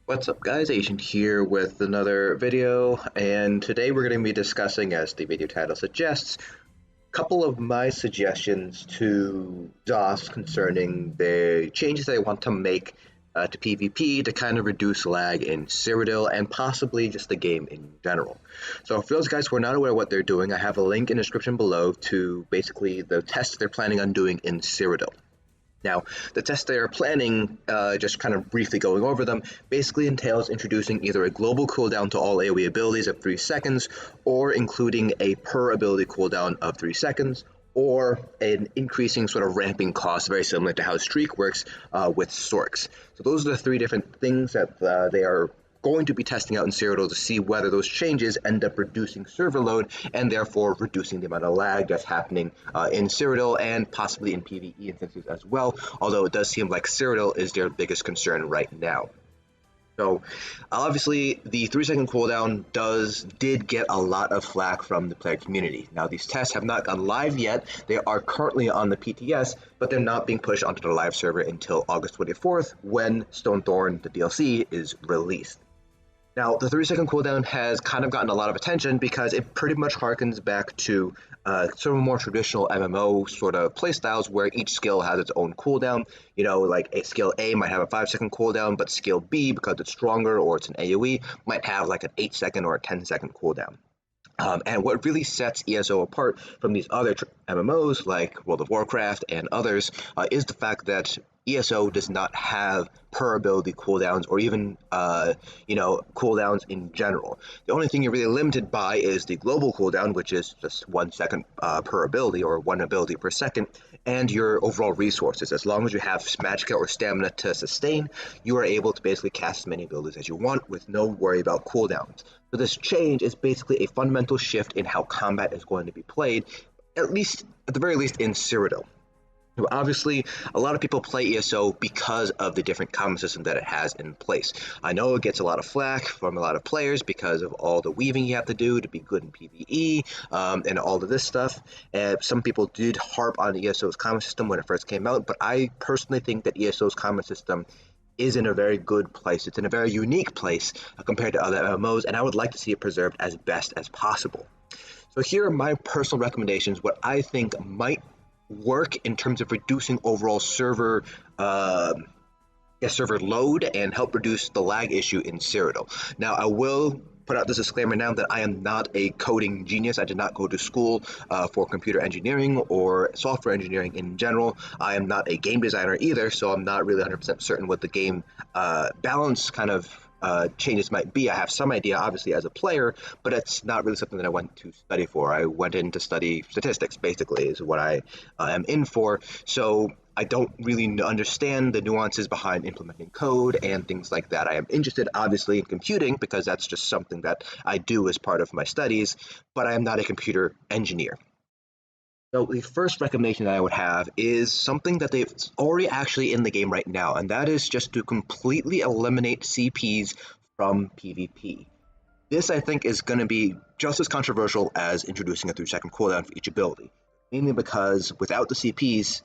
What's up guys, Agent here with another video, and today we're going to be discussing, as the video title suggests, a couple of my suggestions to DOS concerning the changes I want to make to PvP to kind of reduce lag in Cyrodiil and possibly just the game in general. So for those guys who are not aware of what they're doing, I have a link in the description below to basically the tests they're planning on doing in Cyrodiil. Now, the test they are planning, just kind of briefly going over them, basically entails introducing either a global cooldown to all AoE abilities of 3 seconds, or including a per ability cooldown of 3 seconds, or an increasing sort of ramping cost, very similar to how Streak works with Sorks. So those are the 3 different things that they are going to be testing out in Cyrodiil to see whether those changes end up reducing server load and therefore reducing the amount of lag that's happening in Cyrodiil and possibly in PvE instances as well, although it does seem like Cyrodiil is their biggest concern right now. So obviously the 3-second cooldown did get a lot of flack from the player community. Now these tests have not gone live yet. They are currently on the PTS, but they're not being pushed onto the live server until August 24th when Stonethorn, the DLC, is released. Now, the 3-second cooldown has kind of gotten a lot of attention because it pretty much harkens back to sort of more traditional MMO sort of playstyles where each skill has its own cooldown. You know, like a skill A might have a 5-second cooldown, but skill B, because it's stronger or it's an AoE, might have like an 8-second or a 10-second cooldown. And what really sets ESO apart from these other MMOs like World of Warcraft and others is the fact that ESO does not have per ability cooldowns or even cooldowns in general. The only thing you're really limited by is the global cooldown, which is just 1 second per ability or 1 ability per second, and your overall resources. As long as you have magicka or stamina to sustain, you are able to basically cast as many abilities as you want with no worry about cooldowns. So this change is basically a fundamental shift in how combat is going to be played, at the very least in Cyrodiil. Obviously, a lot of people play ESO because of the different combat system that it has in place. I know it gets a lot of flack from a lot of players because of all the weaving you have to do to be good in PvE and all of this stuff. Some people did harp on ESO's combat system when it first came out, but I personally think that ESO's combat system is in a very good place. It's in a very unique place compared to other MMOs, and I would like to see it preserved as best as possible. So here are my personal recommendations, what I think might work in terms of reducing overall server load and help reduce the lag issue in Cyrodiil. Now, I will put out this disclaimer now that I am not a coding genius. I did not go to school for computer engineering or software engineering in general. I am not a game designer either, so I'm not really 100% certain what the game balance kind of changes might be. I have some idea, obviously, as a player, but it's not really something that I went to study for. I went in to study statistics, basically, is what I am in for. So I don't really understand the nuances behind implementing code and things like that. I am interested, obviously, in computing because that's just something that I do as part of my studies, but I am not a computer engineer. So the first recommendation that I would have is something that they've already actually in the game right now, and that is just to completely eliminate CPs from PvP. This, I think, is going to be just as controversial as introducing a 3-second cooldown for each ability, mainly because without the CPs,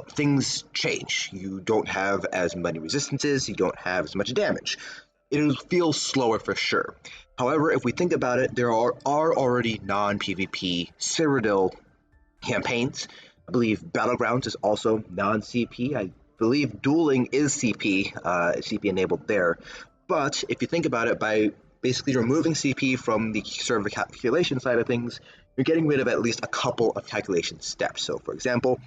things change. You don't have as many resistances, you don't have as much damage. It'll feel slower for sure. However, if we think about it, there are already non-PvP Cyrodiil campaigns. I believe Battlegrounds is also non-CP. I believe dueling is CP enabled there. But if you think about it, by basically removing CP from the server calculation side of things, you're getting rid of at least a couple of calculation steps. So for example,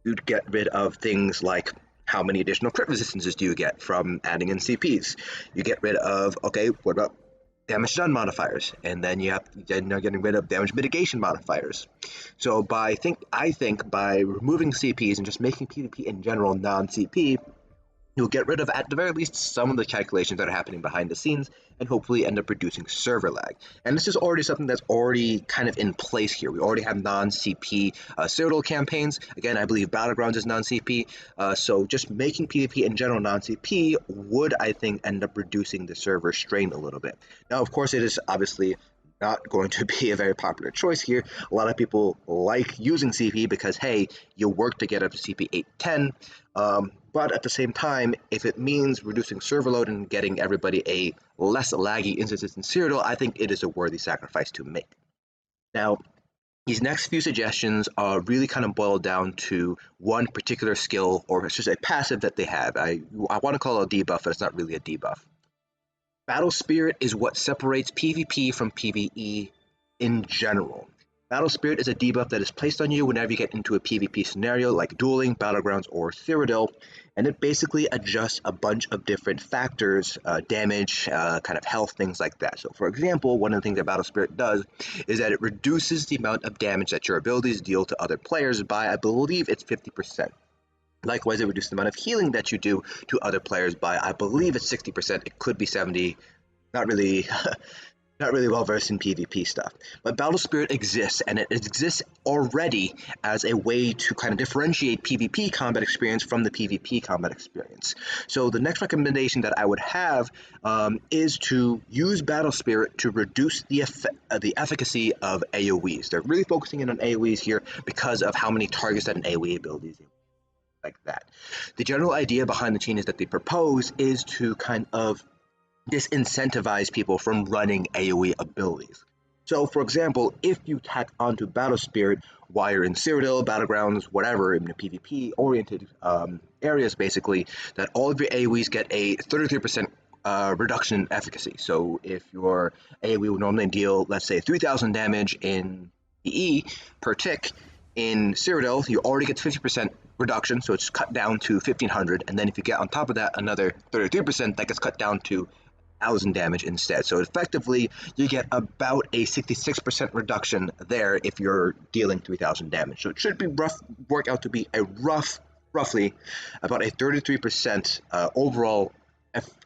you'd get rid of things like how many additional crit resistances do you get from adding in CPs? You get rid of, okay, what about damage done modifiers, and then you're getting rid of damage mitigation modifiers. So I think by removing CPs and just making PvP in general non-CP, you'll get rid of, at the very least, some of the calculations that are happening behind the scenes and hopefully end up reducing server lag. And this is already something that's already kind of in place here. We already have non-CP Cyrodiil campaigns. Again, I believe Battlegrounds is non-CP. So just making PvP in general non-CP would, I think, end up reducing the server strain a little bit. Now, of course, it is obviously not going to be a very popular choice here. A lot of people like using CP because, hey, you work to get up to CP 810, but at the same time, if it means reducing server load and getting everybody a less laggy instances in Cyrodiil, I think it is a worthy sacrifice to make. Now, these next few suggestions really kind of boil down to one particular skill, or it's just a passive that they have. I want to call it a debuff, but it's not really a debuff. Battle Spirit is what separates PvP from PvE in general. Battle Spirit is a debuff that is placed on you whenever you get into a PvP scenario like dueling, Battlegrounds, or Cyrodiil, and it basically adjusts a bunch of different factors, damage, kind of health, things like that. So for example, one of the things that Battle Spirit does is that it reduces the amount of damage that your abilities deal to other players by, I believe it's 50%. Likewise, it reduces the amount of healing that you do to other players by, I believe it's 60%. It could be 70. Not really, not really well versed in PvP stuff. But Battle Spirit exists, and it exists already as a way to kind of differentiate PvP combat experience from the PvP combat experience. So the next recommendation that I would have is to use Battle Spirit to reduce the efficacy of AoEs. They're really focusing in on AoEs here because of how many targets that an AoE ability is able to like that. The general idea behind the changes that they propose is to kind of disincentivize people from running AoE abilities. So, for example, if you tack onto Battle Spirit while you're in Cyrodiil, Battlegrounds, whatever, in the PvP-oriented areas, basically, that all of your AoEs get a 33% reduction in efficacy. So, if your AoE would normally deal, let's say, 3,000 damage in PE per tick, in Cyrodiil, you already get 50% reduction, so it's cut down to 1,500, and then if you get on top of that another 33%, that gets cut down to 1,000 damage instead. So effectively, you get about a 66% reduction there if you're dealing 3,000 damage. So it should be work out to be a roughly about a 33% overall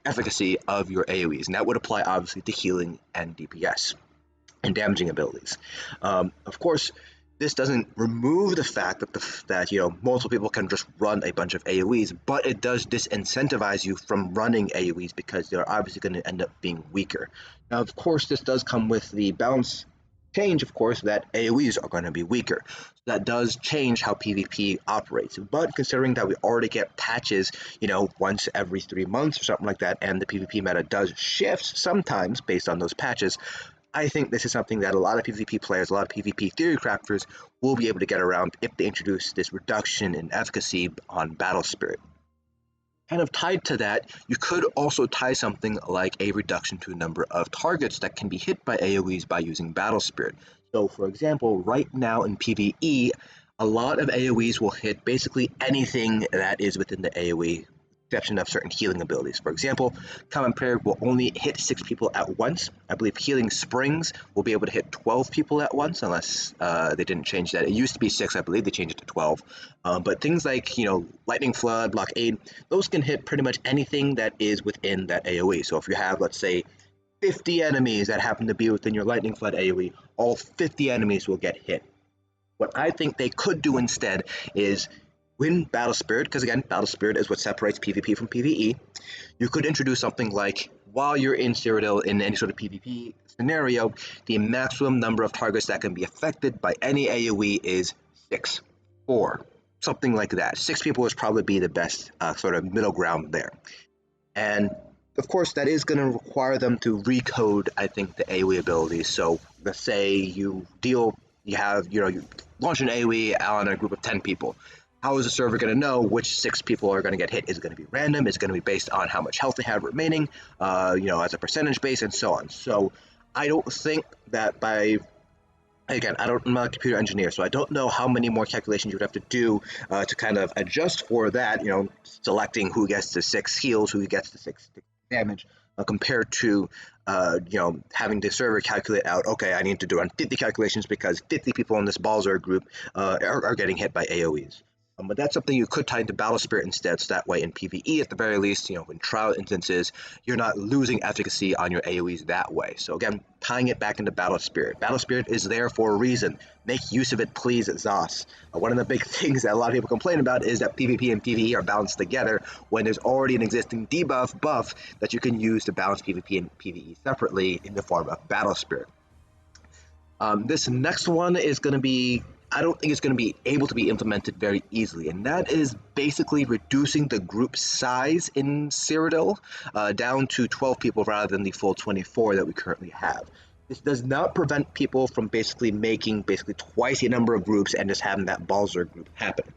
efficacy of your AoEs, and that would apply obviously to healing and DPS and damaging abilities. Of course, this doesn't remove the fact that multiple people can just run a bunch of AoEs, but it does disincentivize you from running AoEs because they're obviously going to end up being weaker. Now, of course, this does come with the balance change, of course, that AoEs are going to be weaker. So that does change how PvP operates. But considering that we already get patches, once every 3 months or something like that, and the PvP meta does shift sometimes based on those patches, I think this is something that a lot of PvP players, a lot of PvP theory crafters will be able to get around if they introduce this reduction in efficacy on Battle Spirit. Kind of tied to that, you could also tie something like a reduction to a number of targets that can be hit by AoEs by using Battle Spirit. So for example, right now in PvE, a lot of AoEs will hit basically anything that is within the AoE, exception of certain healing abilities. For example, Common Prayer will only hit 6 people at once. I believe Healing Springs will be able to hit 12 people at once, unless they didn't change that. It used to be 6, I believe they changed it to 12. But things like, Lightning Flood, Blockade, those can hit pretty much anything that is within that AoE. So if you have, let's say, 50 enemies that happen to be within your Lightning Flood AoE, all 50 enemies will get hit. What I think they could do instead is win Battle Spirit, because again, Battle Spirit is what separates PvP from PvE. You could introduce something like, while you're in Cyrodiil in any sort of PvP scenario, the maximum number of targets that can be affected by any AoE is 6, 4, something like that. 6 people would probably be the best sort of middle ground there. And of course, that is going to require them to recode, I think, the AoE abilities. So let's say you launch an AoE on a group of 10 people. How is the server going to know which 6 people are going to get hit? Is it going to be random? Is it going to be based on how much health they have remaining, as a percentage base, and so on? So I don't think that again, I'm not a computer engineer, so I don't know how many more calculations you would have to do to kind of adjust for that, selecting who gets the 6 heals, who gets the 6 damage, compared to, having the server calculate out, okay, I need to do 50 calculations because 50 people in this Balzar group are getting hit by AoEs. But that's something you could tie into Battle Spirit instead, so that way in PvE at the very least, in trial instances, you're not losing efficacy on your AoEs that way. So again, tying it back into Battle Spirit. Battle Spirit is there for a reason. Make use of it, please, ZOS. One of the big things that a lot of people complain about is that PvP and PvE are balanced together when there's already an existing buff that you can use to balance PvP and PvE separately in the form of Battle Spirit. This next one is going to be, I don't think it's going to be able to be implemented very easily, and that is basically reducing the group size in Cyrodiil down to 12 people rather than the full 24 that we currently have. This does not prevent people from basically making twice the number of groups and just having that Balzer group happen.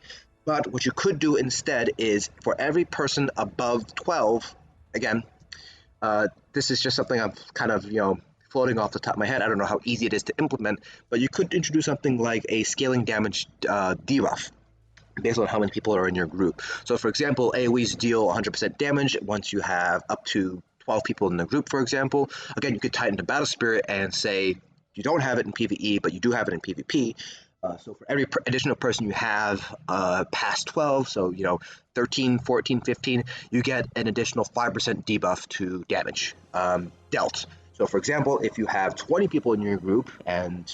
But what you could do instead is for every person above 12, again, this is just something I'm kind of, floating off the top of my head. I don't know how easy it is to implement, but you could introduce something like a scaling damage debuff based on how many people are in your group. So for example, AoEs deal 100% damage once you have up to 12 people in the group, for example. Again, you could tie it into Battle Spirit and say you don't have it in PvE, but you do have it in PvP. So for every additional person you have past 12, so 13, 14, 15, you get an additional 5% debuff to damage dealt. So for example, if you have 20 people in your group, and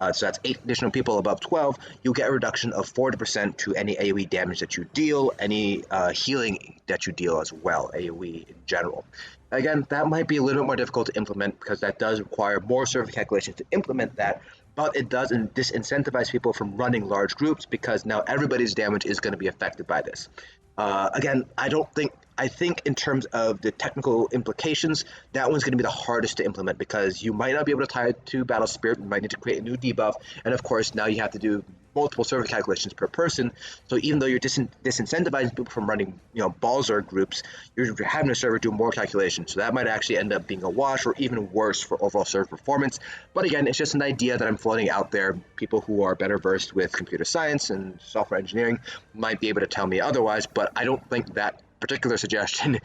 so that's 8 additional people above 12, you'll get a reduction of 40% to any AoE damage that you deal, any healing that you deal as well, AoE in general. Again, that might be a little bit more difficult to implement because that does require more server calculations to implement that, but it does disincentivize people from running large groups because now everybody's damage is going to be affected by this. Again, I think in terms of the technical implications, that one's going to be the hardest to implement because you might not be able to tie it to Battle Spirit. You might need to create a new debuff, and of course now you have to do multiple server calculations per person. So even though you're disincentivizing people from running, Balzer groups, you're having a server do more calculations. So that might actually end up being a wash or even worse for overall server performance. But again, it's just an idea that I'm floating out there. People who are better versed with computer science and software engineering might be able to tell me otherwise, but I don't think that particular suggestion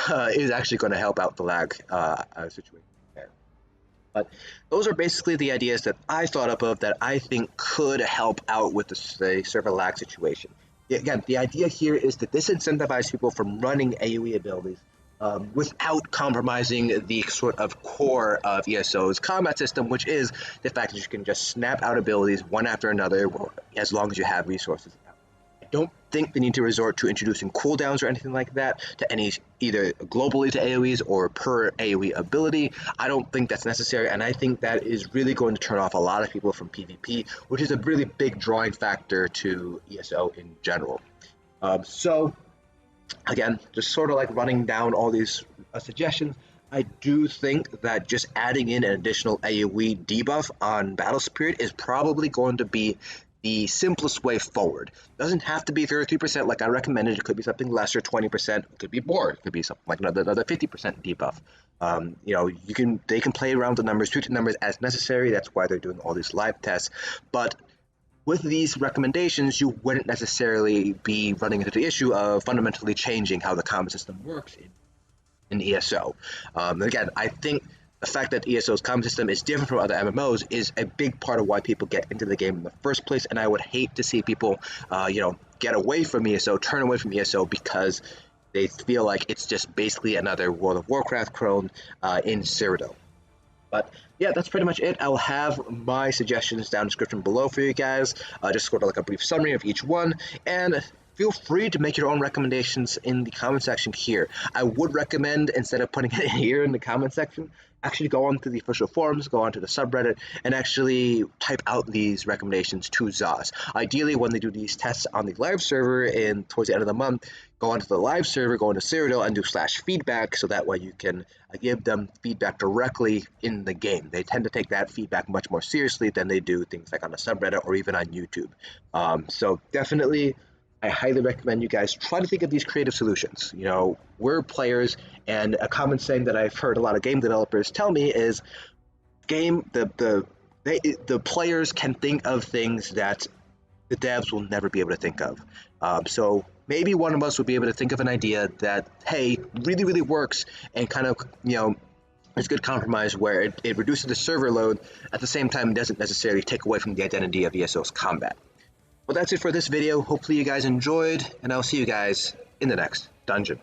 is actually going to help out the lag situation there. But those are basically the ideas that I thought up of that I think could help out with the server lag situation. Again, the idea here is to disincentivize people from running AoE abilities without compromising the sort of core of ESO's combat system, which is the fact that you can just snap out abilities one after another as long as you have resources. I don't think they need to resort to introducing cooldowns or anything like that to any either globally to AoEs or per AoE ability. I don't think that's necessary, and I think that is really going to turn off a lot of people from PvP, which is a really big drawing factor to ESO in general. So again, just sort of like running down all these suggestions, I do think that just adding in an additional AoE debuff on Battle Spirit is probably going to be the simplest way forward. It doesn't have to be 33% like I recommended. It could be something lesser, 20%. It could be more. It could be something like another 50% debuff. They can play around the numbers, tweak the numbers as necessary. That's why they're doing all these live tests. But with these recommendations, you wouldn't necessarily be running into the issue of fundamentally changing how the combat system works in ESO. Again, I think the fact that ESO's combat system is different from other MMOs is a big part of why people get into the game in the first place, and I would hate to see people, get away from ESO, turn away from ESO because they feel like it's just basically another World of Warcraft clone in Cyrodiil. But yeah, that's pretty much it. I'll have my suggestions down in the description below for you guys, just sort of like a brief summary of each one, and feel free to make your own recommendations in the comment section here. I would recommend, instead of putting it here in the comment section, actually go onto the official forums, go onto the subreddit, and actually type out these recommendations to Zaz. Ideally, when they do these tests on the live server towards the end of the month, go onto the live server, go into Cyrodiil, and do /feedback, so that way you can give them feedback directly in the game. They tend to take that feedback much more seriously than they do things like on a subreddit or even on YouTube. So definitely, I highly recommend you guys try to think of these creative solutions. We're players, and a common saying that I've heard a lot of game developers tell me is, the players can think of things that the devs will never be able to think of. So maybe one of us would be able to think of an idea that, hey, really, really works, and kind of, it's a good compromise where it reduces the server load, at the same time it doesn't necessarily take away from the identity of ESO's combat. Well, that's it for this video. Hopefully you guys enjoyed, and I'll see you guys in the next dungeon.